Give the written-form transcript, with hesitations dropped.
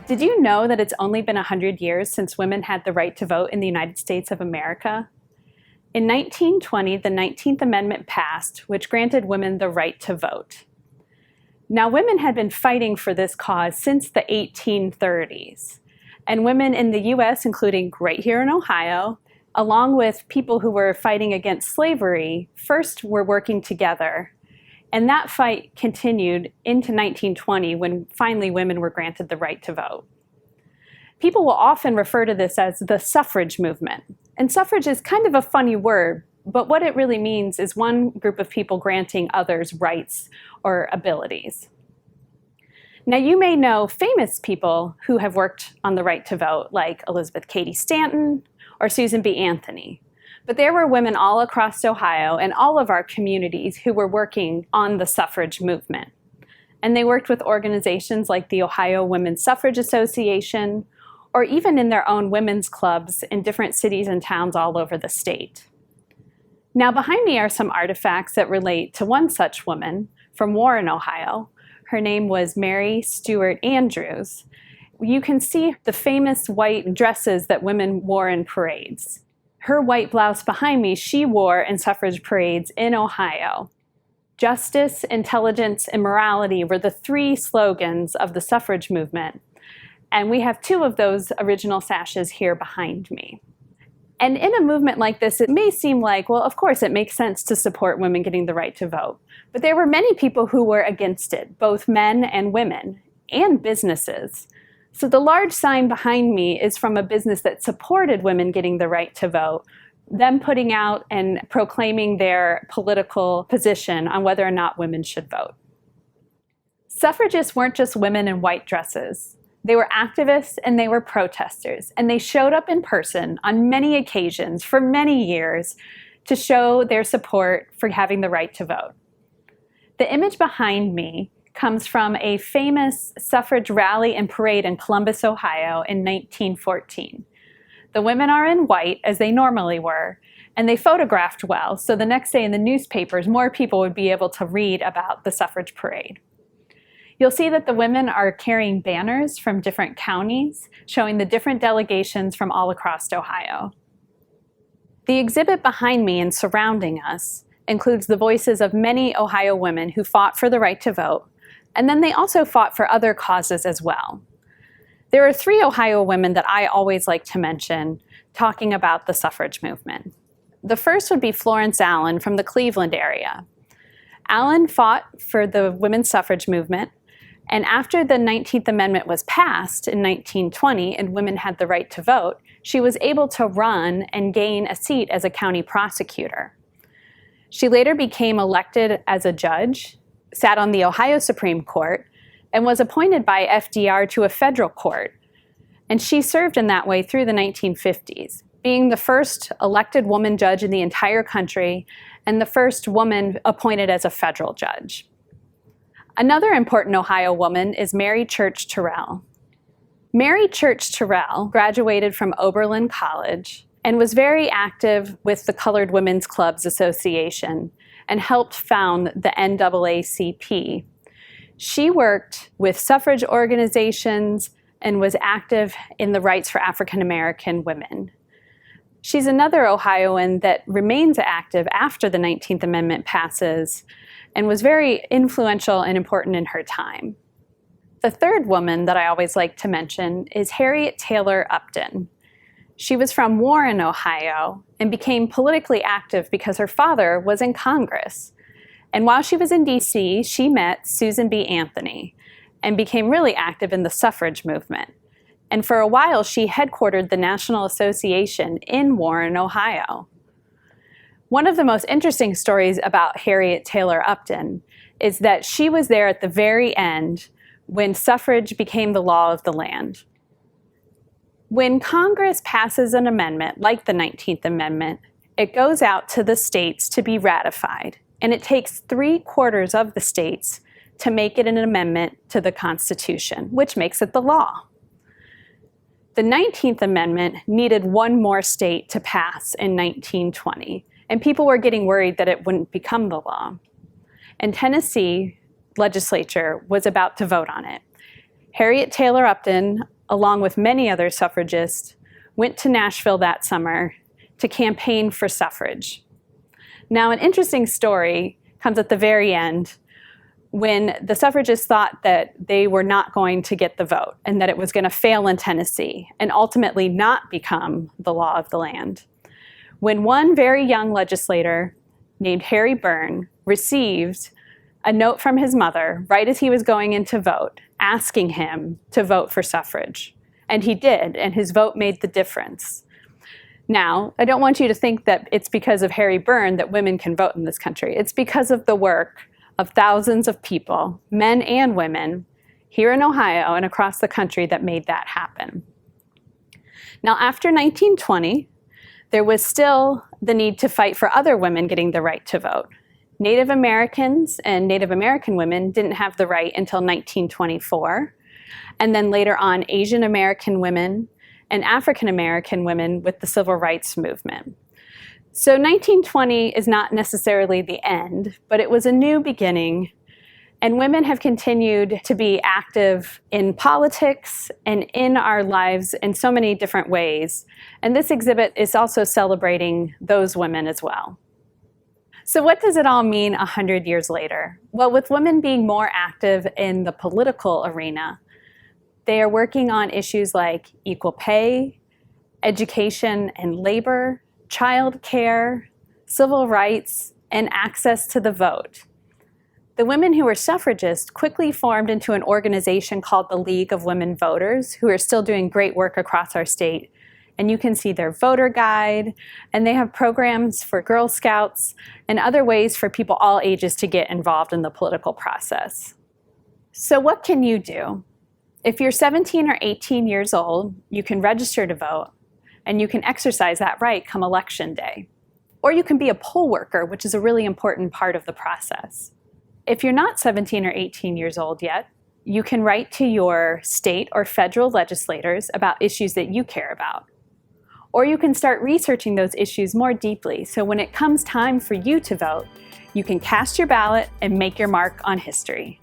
Did you know that it's only been 100 years since women had the right to vote in the United States of America? In 1920, the 19th Amendment passed, which granted women the right to vote. Now, women had been fighting for this cause since the 1830s, and women in the US, including right here in Ohio, along with people who were fighting against slavery, first were working together. And that fight continued into 1920 when finally women were granted the right to vote. People will often refer to this as the suffrage movement. And suffrage is kind of a funny word, but what it really means is one group of people granting others rights or abilities. Now, you may know famous people who have worked on the right to vote, like Elizabeth Cady Stanton or Susan B. Anthony. But there were women all across Ohio and all of our communities who were working on the suffrage movement. And they worked with organizations like the Ohio Women's Suffrage Association, or even in their own women's clubs in different cities and towns all over the state. Now, behind me are some artifacts that relate to one such woman from Warren, Ohio. Her name was Mary Stuart Andrews. You can see the famous white dresses that women wore in parades. Her white blouse behind me, she wore in suffrage parades in Ohio. Justice, intelligence, and morality were the three slogans of the suffrage movement. And we have two of those original sashes here behind me. And in a movement like this, it may seem like, well, of course, it makes sense to support women getting the right to vote. But there were many people who were against it, both men and women, and businesses. So the large sign behind me is from a business that supported women getting the right to vote, them putting out and proclaiming their political position on whether or not women should vote. Suffragists weren't just women in white dresses. They were activists and they were protesters, and they showed up in person on many occasions for many years to show their support for having the right to vote. The image behind me comes from a famous suffrage rally and parade in Columbus, Ohio in 1914. The women are in white, as they normally were, and they photographed well, so the next day in the newspapers, more people would be able to read about the suffrage parade. You'll see that the women are carrying banners from different counties, showing the different delegations from all across Ohio. The exhibit behind me and surrounding us includes the voices of many Ohio women who fought for the right to vote, and then they also fought for other causes as well. There are three Ohio women that I always like to mention talking about the suffrage movement. The first would be Florence Allen from the Cleveland area. Allen fought for the women's suffrage movement, and after the 19th Amendment was passed in 1920 and women had the right to vote, she was able to run and gain a seat as a county prosecutor. She later became elected as a judge, sat on the Ohio Supreme Court, and was appointed by FDR to a federal court. And she served in that way through the 1950s, being the first elected woman judge in the entire country and the first woman appointed as a federal judge. Another important Ohio woman is Mary Church Terrell. Mary Church Terrell graduated from Oberlin College and was very active with the Colored Women's Clubs Association and helped found the NAACP. She worked with suffrage organizations and was active in the rights for African American women. She's another Ohioan that remains active after the 19th Amendment passes and was very influential and important in her time. The third woman that I always like to mention is Harriet Taylor Upton. She was from Warren, Ohio, and became politically active because her father was in Congress. And while she was in D.C., she met Susan B. Anthony and became really active in the suffrage movement. And for a while, she headquartered the National Association in Warren, Ohio. One of the most interesting stories about Harriet Taylor Upton is that she was there at the very end when suffrage became the law of the land. When Congress passes an amendment like the 19th Amendment, it goes out to the states to be ratified, and it takes 3/4 of the states to make it an amendment to the Constitution, which makes it the law. The 19th Amendment needed one more state to pass in 1920, and people were getting worried that it wouldn't become the law. And Tennessee legislature was about to vote on it. Harriet Taylor Upton along with many other suffragists, went to Nashville that summer to campaign for suffrage. Now, an interesting story comes at the very end when the suffragists thought that they were not going to get the vote and that it was going to fail in Tennessee and ultimately not become the law of the land. When one very young legislator named Harry Byrne received a note from his mother right as he was going in to vote, asking him to vote for suffrage. And he did, and his vote made the difference. Now, I don't want you to think that it's because of Harry Byrne that women can vote in this country. It's because of the work of thousands of people, men and women, here in Ohio and across the country that made that happen. Now, after 1920, there was still the need to fight for other women getting the right to vote. Native Americans and Native American women didn't have the right until 1924, and then later on Asian American women and African American women with the Civil Rights Movement. So 1920 is not necessarily the end, but it was a new beginning, and women have continued to be active in politics and in our lives in so many different ways. And this exhibit is also celebrating those women as well. So what does it all mean 100 years later? Well, with women being more active in the political arena, they are working on issues like equal pay, education and labor, child care, civil rights, and access to the vote. The women who were suffragists quickly formed into an organization called the League of Women Voters, who are still doing great work across our state. And you can see their voter guide, and they have programs for Girl Scouts and other ways for people all ages to get involved in the political process. So what can you do? If you're 17 or 18 years old, you can register to vote, and you can exercise that right come election day. Or you can be a poll worker, which is a really important part of the process. If you're not 17 or 18 years old yet, you can write to your state or federal legislators about issues that you care about. Or you can start researching those issues more deeply, so when it comes time for you to vote, you can cast your ballot and make your mark on history.